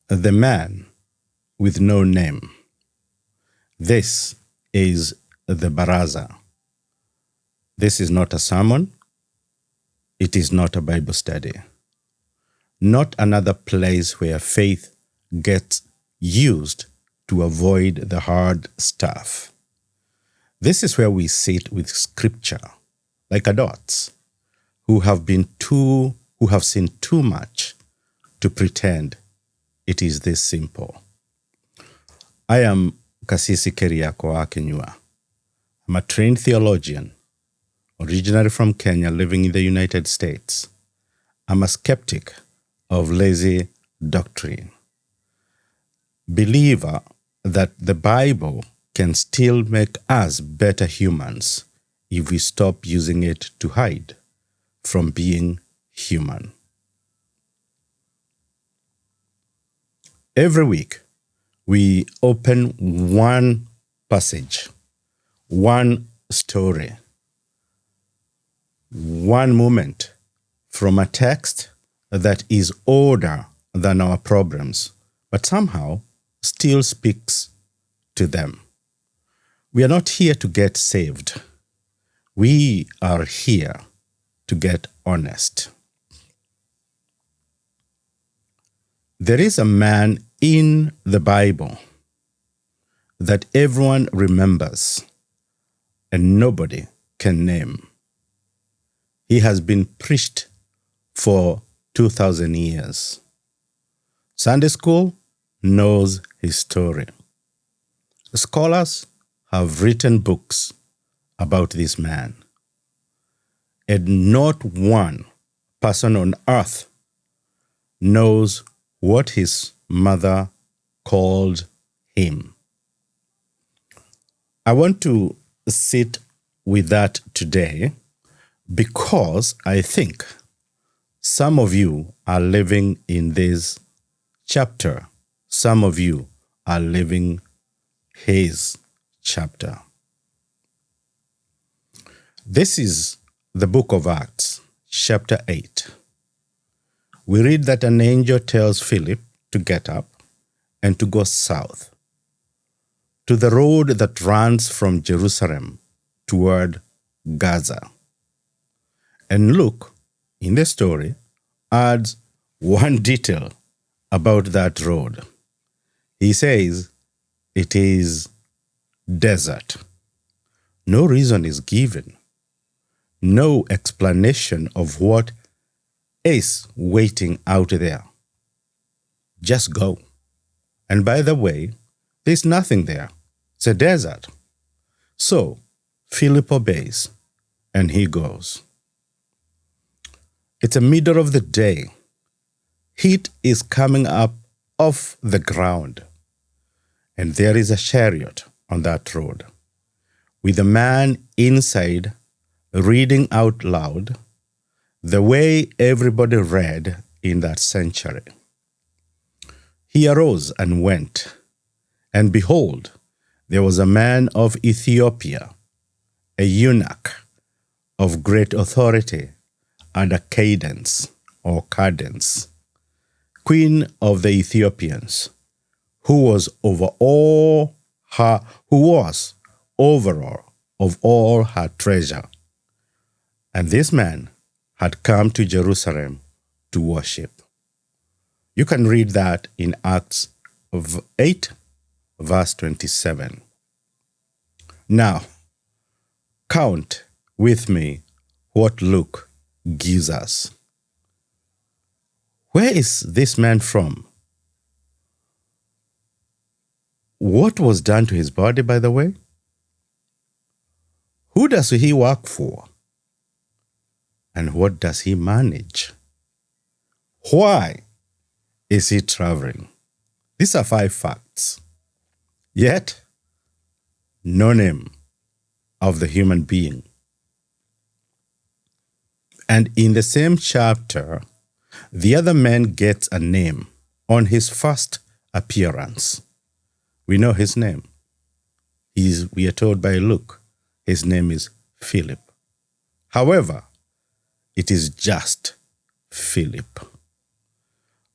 The man with no name. This is the Baraza. This is not a sermon. It is not a Bible study. Not another place where faith gets used to avoid the hard stuff. This is where we sit with scripture, like adults who have seen too much to pretend it is this simple. I am Kasisi Kiriaku. I'm a trained theologian, originally from Kenya, living in the United States. I'm a skeptic of lazy doctrine. Believer that the Bible can still make us better humans if we stop using it to hide from being human. Every week, we open one passage, one story, one moment from a text that is older than our problems, but somehow still speaks to them. We are not here to get saved. We are here to get honest. There is a man in the Bible that everyone remembers and nobody can name. He has been preached for 2,000 years. Sunday school knows his story. Scholars have written books about this man. And not one person on earth knows what his mother called him. I want to sit with that today because I think some of you are living in this chapter. Some of you are living his chapter. This is the book of Acts, chapter 8. We read that an angel tells Philip to get up and to go south to the road that runs from Jerusalem toward Gaza. And Luke, in the story, adds one detail about that road. He says it is desert. No reason is given. No explanation of what is waiting out there. Just go. And by the way, there's nothing there. It's a desert. So Philip obeys and he goes. It's the middle of the day. Heat is coming up off the ground. And there is a chariot on that road with a man inside reading out loud the way everybody read in that century. He arose and went, and behold, there was a man of Ethiopia, a eunuch of great authority and a cadence or cadence, queen of the Ethiopians, who was over all of all her treasure. And this man had come to Jerusalem to worship. You can read that in Acts 8, verse 27. Now, count with me what Luke gives us. Where is this man from? What was done to his body, by the way? Who does he work for? And what does he manage? Why is he traveling? These are 5 facts. Yet, no name of the human being. And in the same chapter, the other man gets a name on his first appearance. We know his name. We are told by Luke, his name is Philip. However, it is just Philip.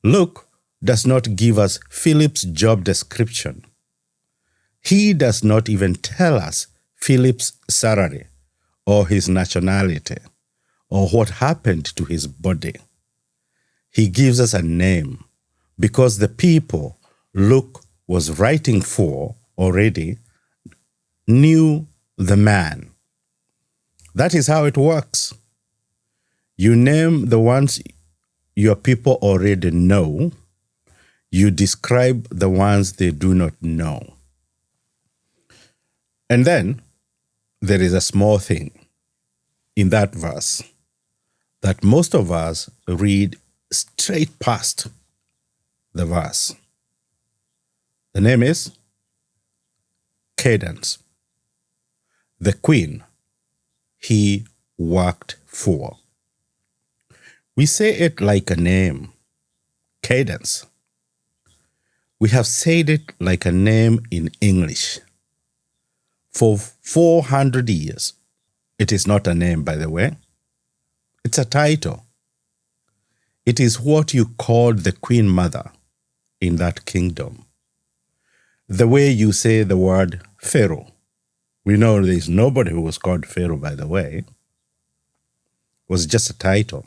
Luke does not give us Philip's job description. He does not even tell us Philip's salary or his nationality or what happened to his body. He gives us a name because the people Luke was writing for already knew the man. That is how it works. You name the ones your people already know. You describe the ones they do not know. And then there is a small thing in that verse that most of us read straight past the verse. The name is Cadence, the queen he worked for. We say it like a name, Cadence. We have said it like a name in English. For 400 years, it is not a name, by the way. It's a title. It is what you called the queen mother in that kingdom. The way you say the word Pharaoh. We know there is nobody who was called Pharaoh, by the way. It was just a title.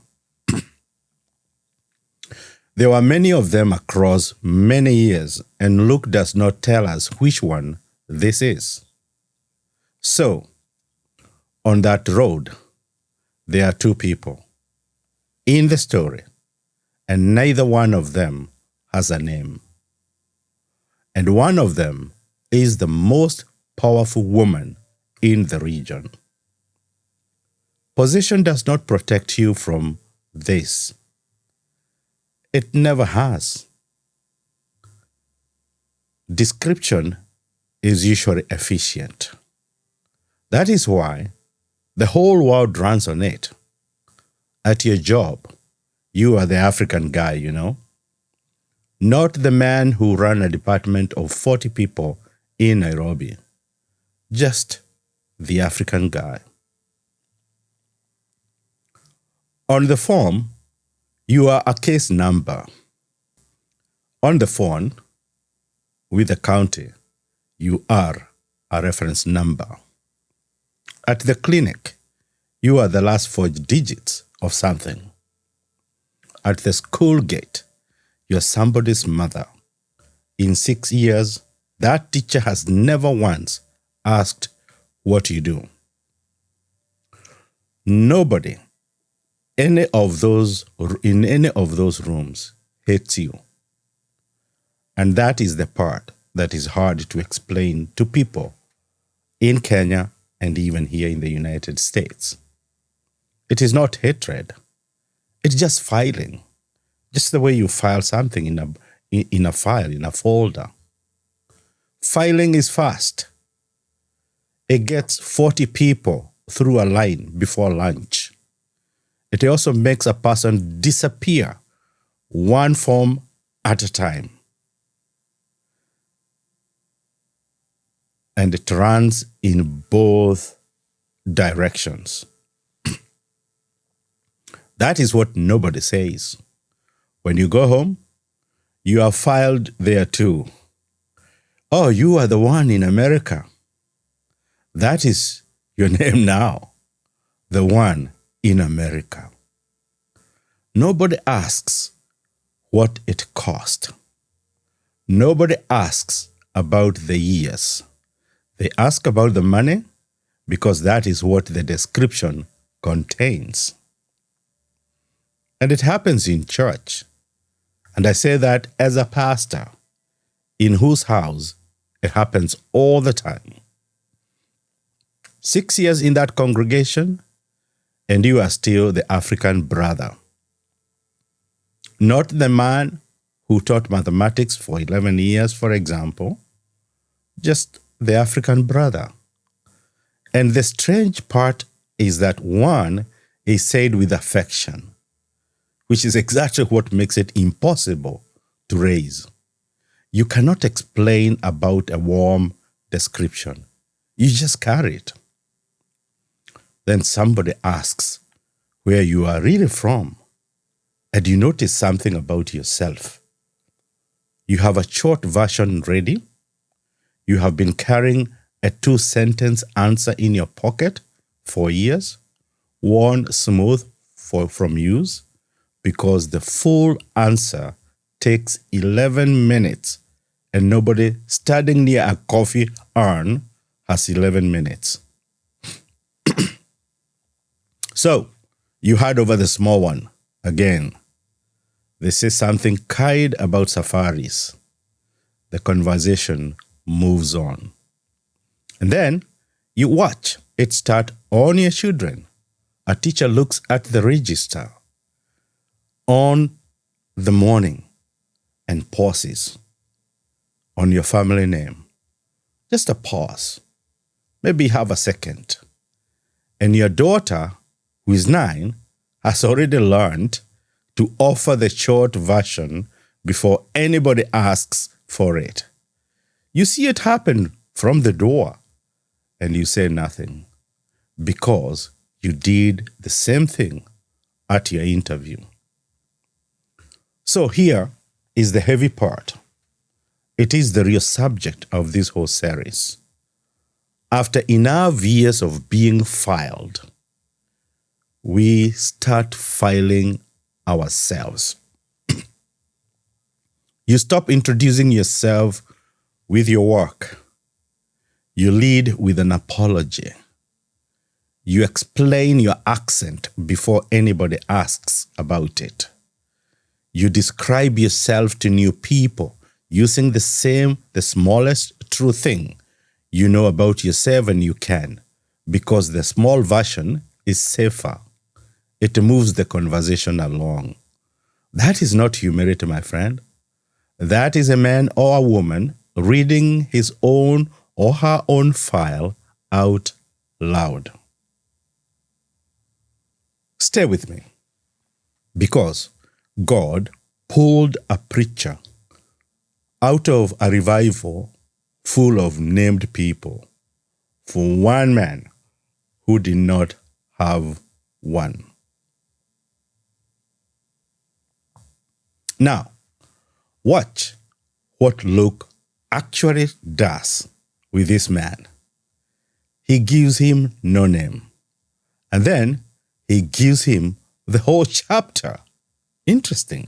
There were many of them across many years, and Luke does not tell us which one this is. So, on that road, there are two people in the story, and neither one of them has a name. And one of them is the most powerful woman in the region. Position does not protect you from this. It never has. Description is usually efficient. That is why the whole world runs on it. At your job, you are the African guy, you know. Not the man who ran a department of 40 people in Nairobi. Just the African guy. On the form, you are a case number. On the phone, with the county, you are a reference number. At the clinic, you are the last 4 digits of something. At the school gate, you are somebody's mother. In 6 years, that teacher has never once asked what you do. Nobody in any of those rooms hates you. And that is the part that is hard to explain to people in Kenya and even here in the United States. It is not hatred. It's just filing. Just the way you file something in a file, in a folder. Filing is fast. It gets 40 people through a line before lunch. It also makes a person disappear one form at a time. And it runs in both directions. That is what nobody says. When you go home, you are filed there too. Oh, you are the one in America. That is your name now. The one in America. Nobody asks what it cost. Nobody asks about the years. They ask about the money because that is what the description contains. And it happens in church. And I say that as a pastor in whose house it happens all the time. 6 years in that congregation, and you are still the African brother. Not the man who taught mathematics for 11 years, for example, just the African brother. And the strange part is that one is said with affection, which is exactly what makes it impossible to raise. You cannot explain about a warm description. You just carry it. Then somebody asks where you are really from, and you notice something about yourself. You have a short version ready. You have been carrying a 2-sentence answer in your pocket for years, worn smooth from use, because the full answer takes 11 minutes and nobody standing near a coffee urn has 11 minutes. So, you heard over the small one. Again, they say something kind about safaris. The conversation moves on. And then you watch it start on your children. A teacher looks at the register on the morning and pauses on your family name. Just a pause. Maybe have a second. And your daughter, who is 9, has already learned to offer the short version before anybody asks for it. You see it happen from the door and you say nothing because you did the same thing at your interview. So here is the heavy part. It is the real subject of this whole series. After enough years of being filed, we start filing ourselves. You stop introducing yourself with your work. You lead with an apology. You explain your accent before anybody asks about it. You describe yourself to new people using the smallest true thing you know about yourself and you can, because the small version is safer. It moves the conversation along. That is not humility, my friend. That is a man or a woman reading his own or her own file out loud. Stay with me, because God pulled a preacher out of a revival full of named people for one man who did not have one. Now, watch what Luke actually does with this man. He gives him no name, and then he gives him the whole chapter. Interesting.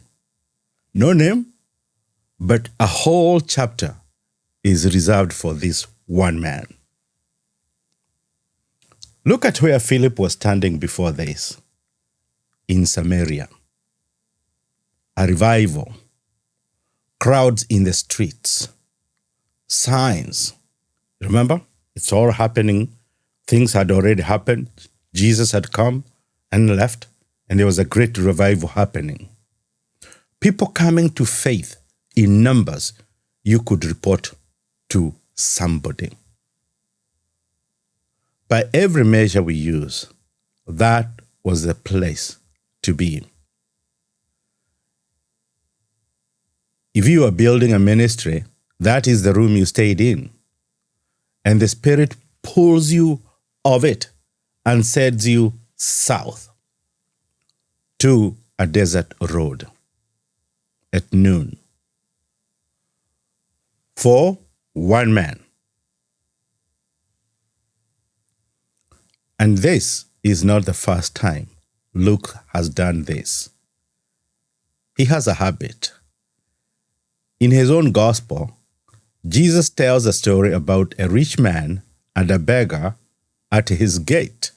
No name, but a whole chapter is reserved for this one man. Look at where Philip was standing before this. In Samaria. A revival. Crowds in the streets. Signs. Remember? It's all happening. Things had already happened. Jesus had come and left, and there was a great revival happening. People coming to faith in numbers you could report to somebody. By every measure we use, that was the place to be. If you are building a ministry, that is the room you stayed in. And the Spirit pulls you of it and sends you south to a desert road at noon for one man. And this is not the first time Luke has done this. He has a habit. In his own gospel, Jesus tells a story about a rich man and a beggar at his gate.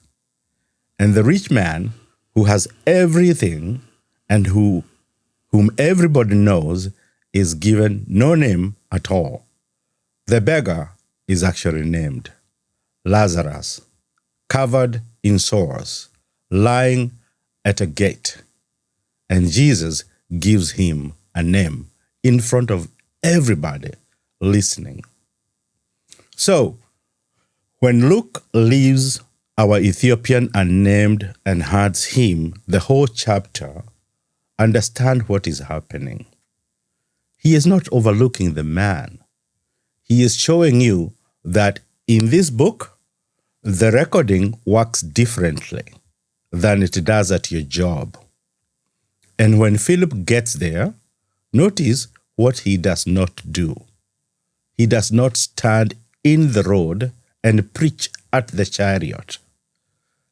And the rich man, who has everything and whom everybody knows, is given no name at all. The beggar is actually named Lazarus, covered in sores, lying at a gate. And Jesus gives him a name in front of everybody listening. So, when Luke leaves our Ethiopian unnamed and hands him the whole chapter, understand what is happening. He is not overlooking the man. He is showing you that in this book, the recording works differently than it does at your job. And when Philip gets there, notice what he does not do. He does not stand in the road and preach at the chariot.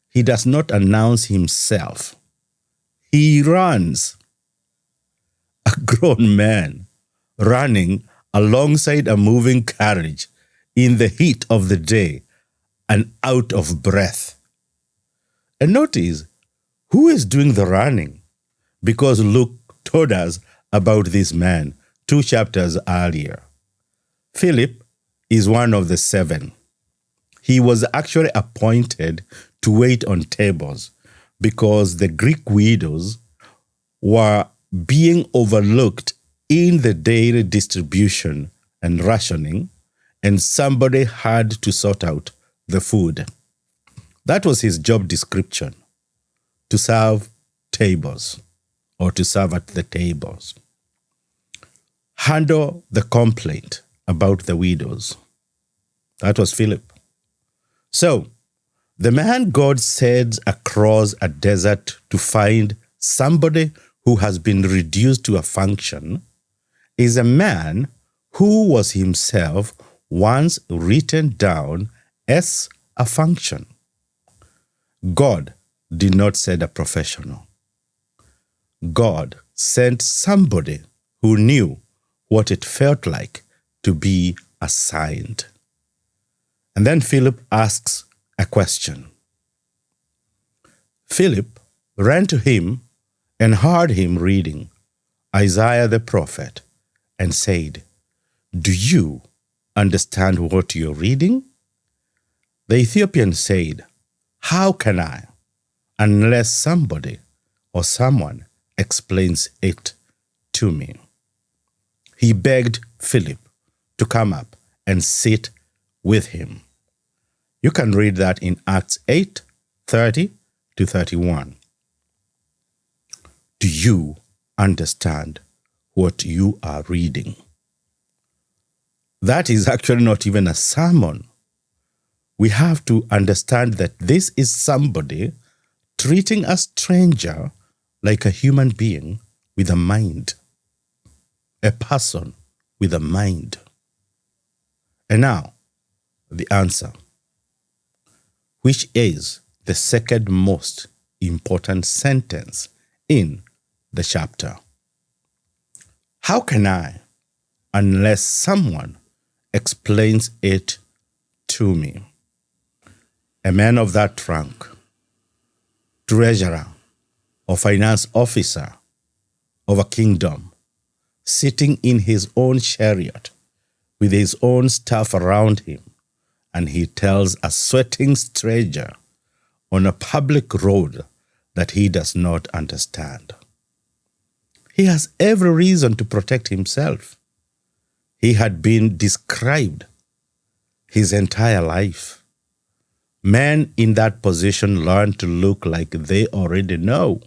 He does not announce himself. He runs. A grown man running alongside a moving carriage in the heat of the day and out of breath. And notice who is doing the running, because Luke told us about this man 2 chapters earlier. Philip is one of the 7. He was actually appointed to wait on tables because the Greek widows were being overlooked in the daily distribution and rationing, and somebody had to sort out the food. That was his job description, to serve tables or to serve at the tables. Handle the complaint about the widows. That was Philip. So, the man God sends across a desert to find somebody who has been reduced to a function is a man who was himself once written down as a function. God did not send a professional. God sent somebody who knew what it felt like to be assigned. And then Philip asks a question. Philip ran to him and heard him reading Isaiah the prophet and said, "Do you understand what you're reading?" The Ethiopian said, "How can I, unless somebody or someone explains it to me?" He begged Philip to come up and sit with him. You can read that in Acts 8:30-31. Do you understand what you are reading? That is actually not even a sermon. We have to understand that this is somebody treating a stranger like a human being with a mind. A person with a mind. And now, the answer, which is the second most important sentence in the chapter. How can I, unless someone explains it to me? A man of that rank, treasurer or finance officer of a kingdom, sitting in his own chariot with his own staff around him, and he tells a sweating stranger on a public road that he does not understand. He has every reason to protect himself. He had been described his entire life. Men in that position learn to look like they already know.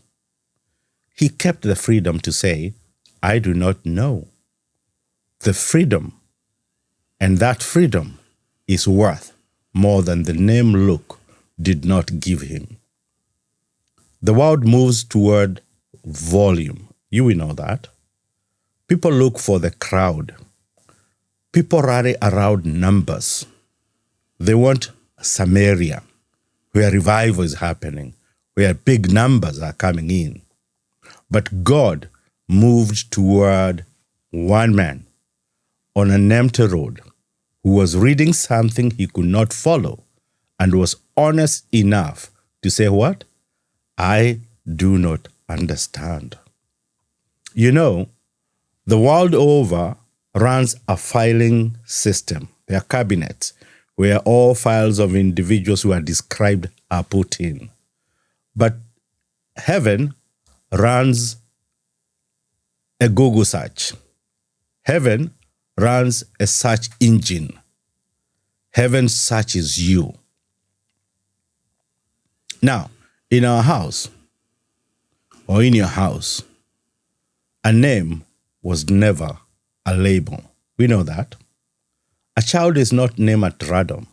He kept the freedom to say, "I do not know." The freedom, and that freedom is worth more than the name Luke did not give him. The world moves toward volume. You will know that. People look for the crowd. People rally around numbers. They want Samaria, where revival is happening, where big numbers are coming in. But God moved toward one man on an empty road who was reading something he could not follow and was honest enough to say, "What? I do not understand." You know, the world over runs a filing system. There are cabinets where all files of individuals who are described are put in. But heaven runs a Google search. Heaven runs a search engine. Heaven searches you. Now, in our house, or in your house, a name was never a label. We know that. A child is not named at random.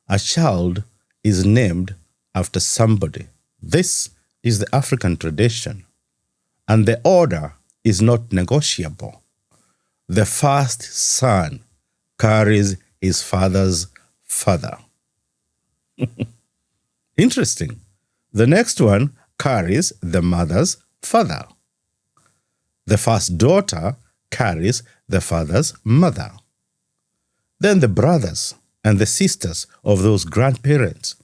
A child is named after somebody. This is the African tradition. And the order is not negotiable. The first son carries his father's father. Interesting. The next one carries the mother's father. The first daughter carries the father's mother. Then the brothers and the sisters of those grandparents,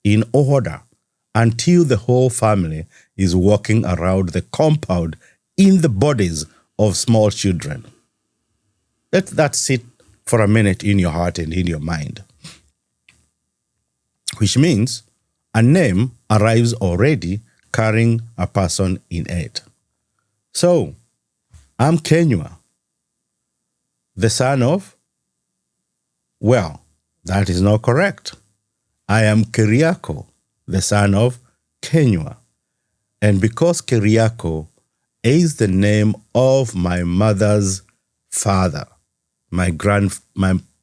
in order, until the whole family is walking around the compound in the bodies of small children. Let that sit for a minute in your heart and in your mind. Which means a name arrives already carrying a person in it. So, I'm Kenywa, the son of, well, that is not correct. I am Kiriaku, the son of Kenywa. And because Kiriaku is the name of my mother's father, my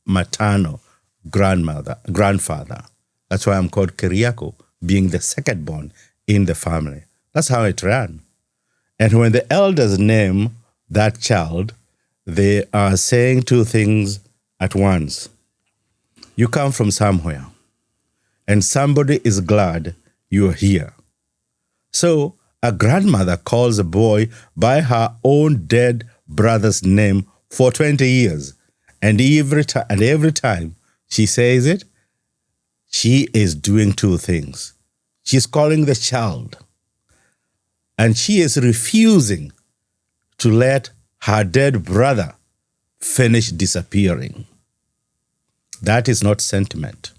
maternal grandfather. That's why I'm called Kiriaku, being the second born in the family. That's how it ran. And when the elders name that child, they are saying two things at once. You come from somewhere, and somebody is glad you are here. So a grandmother calls a boy by her own dead brother's name for 20 years. And every time she says it, she is doing two things. She's calling the child, and she is refusing to let her dead brother finish disappearing. That is not sentiment.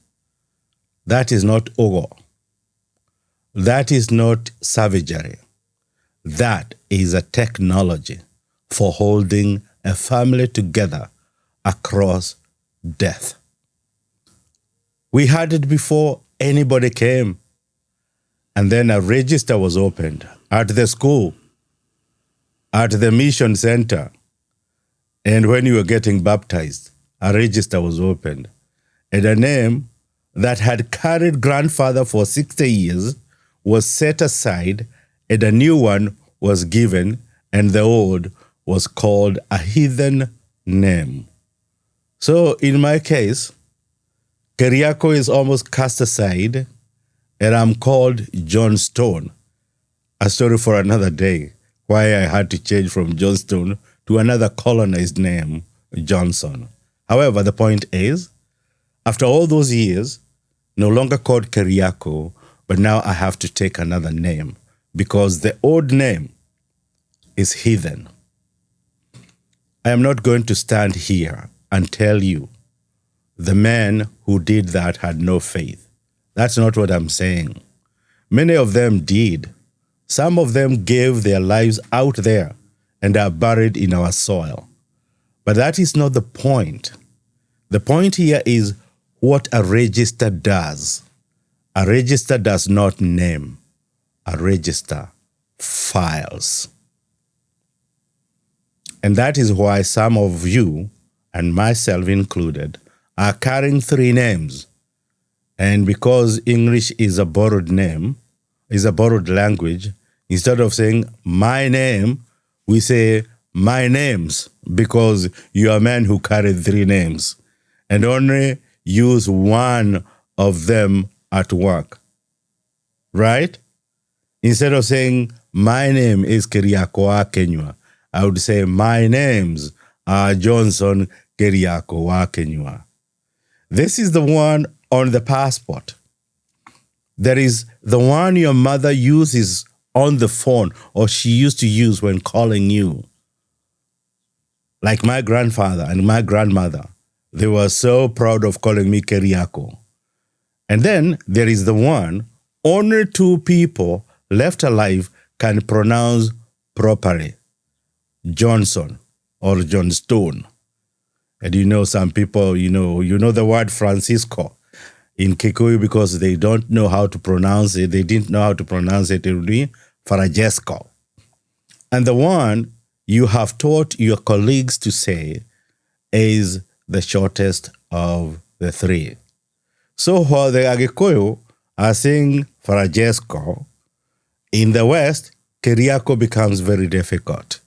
That is not ogo. That is not savagery. That is a technology for holding a family together across death. We had it before anybody came. And then a register was opened at the school, at the mission center. And when you were getting baptized, a register was opened. And a name that had carried grandfather for 60 years was set aside, and a new one was given, and the old was called a heathen name. So in my case, Kiriaku is almost cast aside, and I'm called John Stone. A story for another day, why I had to change from John Stone to another colonized name, Johnson. However, the point is, after all those years, no longer called Kiriaku, but now I have to take another name because the old name is heathen. I am not going to stand here and tell you the man who did that had no faith. That's not what I'm saying. Many of them did. Some of them gave their lives out there and are buried in our soil. But that is not the point. The point here is what a register does. A register does not name. A register files. And that is why some of you, and myself included, are carrying three names. And because English is a borrowed name, is a borrowed language, instead of saying my name, we say my names, because you are men who carry three names and only use one of them at work. Right? Instead of saying my name is Kiriaku Kenywa, I would say my names are Johnson Kiriaku Kenywa. This is the one on the passport. There is the one your mother uses on the phone, or she used to use when calling you. Like my grandfather and my grandmother, they were so proud of calling me Kiriaku. And then there is the one only two people left alive can pronounce properly. Johnson or John Stone. And you know, some people, you know the word Francisco in Kikuyu because they don't know how to pronounce it. They didn't know how to pronounce it. It would be Frajesco. And the one you have taught your colleagues to say is the shortest of the three. So while the Agikuyu are saying Frajesco, in the West, Kiriaku becomes very difficult.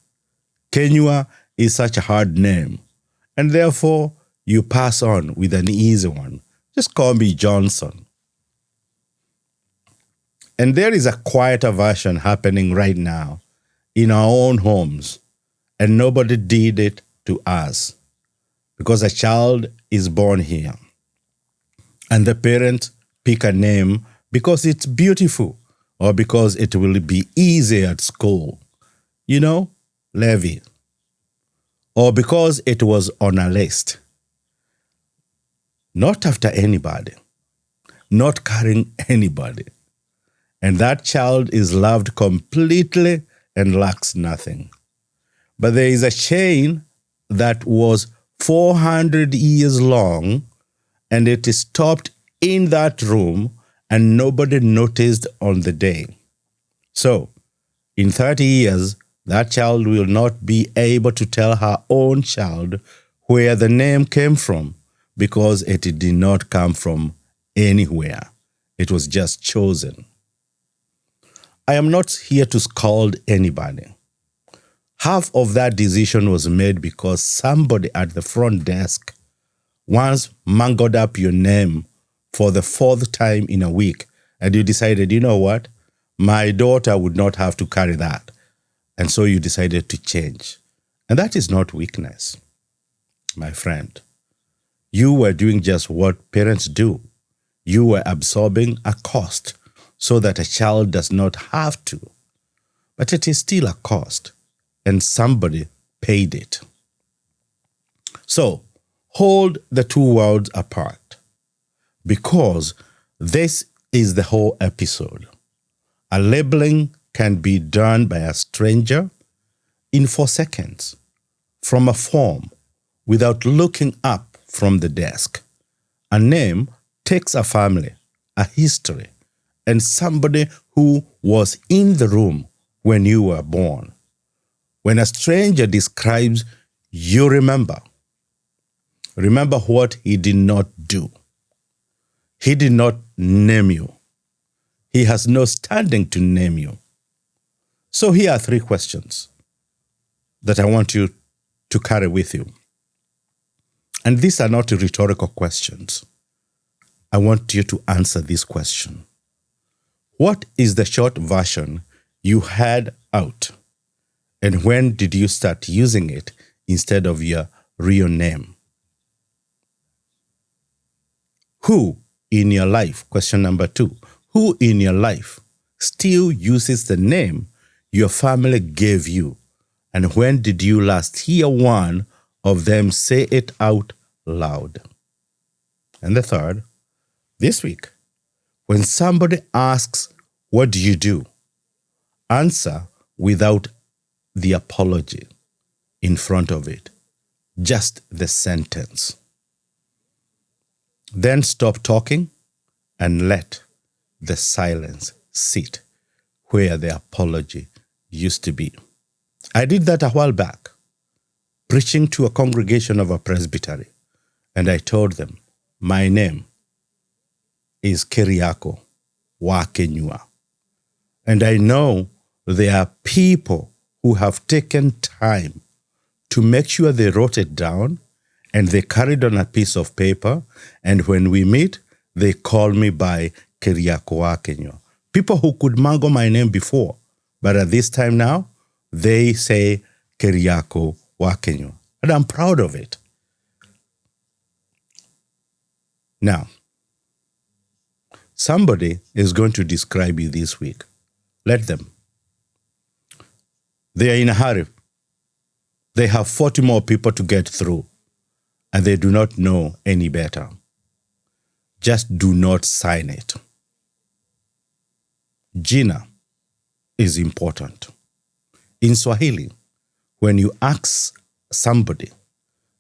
Kenyua is such a hard name, and therefore you pass on with an easy one. Just call me Johnson. And there is a quieter version happening right now in our own homes, and nobody did it to us because a child is born here. And the parents pick a name because it's beautiful or because it will be easy at school. You know, Levi. Or because it was on a list. Not after anybody. Not carrying anybody. And that child is loved completely and lacks nothing. But there is a chain that was 400 years long, and it stopped in that room, and nobody noticed on the day. So, in 30 years, that child will not be able to tell her own child where the name came from because it did not come from anywhere. It was just chosen. I am not here to scold anybody. Half of that decision was made because somebody at the front desk once mangled up your name for the fourth time in a week, and you decided, you know what? My daughter would not have to carry that. And so you decided to change. And that is not weakness, my friend. You were doing just what parents do. You were absorbing a cost so that a child does not have to. But it is still a cost, and somebody paid it. So, hold the two worlds apart, because this is the whole episode. A labeling can be done by a stranger in 4 seconds from a form without looking up from the desk. A name takes a family, a history, and somebody who was in the room when you were born. When a stranger describes, you remember. Remember what he did not do. He did not name you. He has no standing to name you. So here are 3 questions that I want you to carry with you. And these are not rhetorical questions. I want you to answer this question. What is the short version you had out? And when did you start using it instead of your real name? Who in your life, question number 2, who in your life still uses the name your family gave you? And when did you last hear one of them say it out loud? And the third, this week, when somebody asks, what do you do? Answer without the apology in front of it, just the sentence. Then stop talking and let the silence sit where the apology used to be. I did that a while back, preaching to a congregation of a presbytery, and I told them, my name is Kiriaku wa Kenyua. And I know there are people who have taken time to make sure they wrote it down and they carried on a piece of paper. And when we meet, they call me by Kiriaku wa Kenyua. People who could mangle my name before, but at this time now, they say Kiriaku wa Kenyua. And I'm proud of it. Now, somebody is going to describe you this week. Let them. They are in a hurry. They have 40 more people to get through, and they do not know any better. Just do not sign it. Jina is important. In Swahili, when you ask somebody,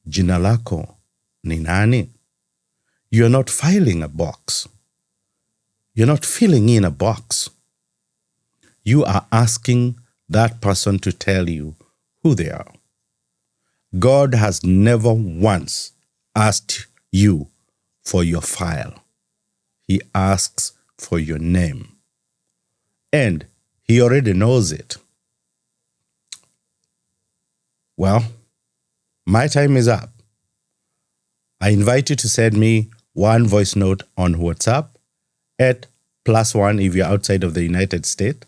Jina lako ni nani? You're not filing a box. You're not filling in a box. You are asking that person to tell you who they are. God has never once asked you for your file. He asks for your name. And he already knows it. Well, my time is up. I invite you to send me one voice note on WhatsApp at +1 if you're outside of the United States,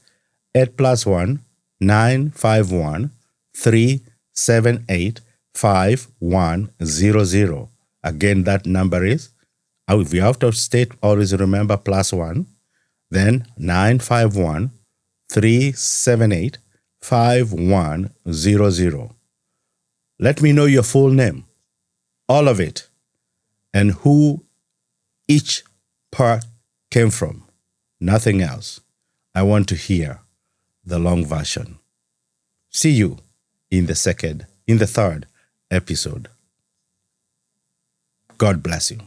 at +1 951 378 5100. Again, that number is, if you're out of state, always remember +1, then 951 378 5100. Let me know your full name, all of it, and who each part came from. Nothing else. I want to hear the long version. See you in the third episode. God bless you.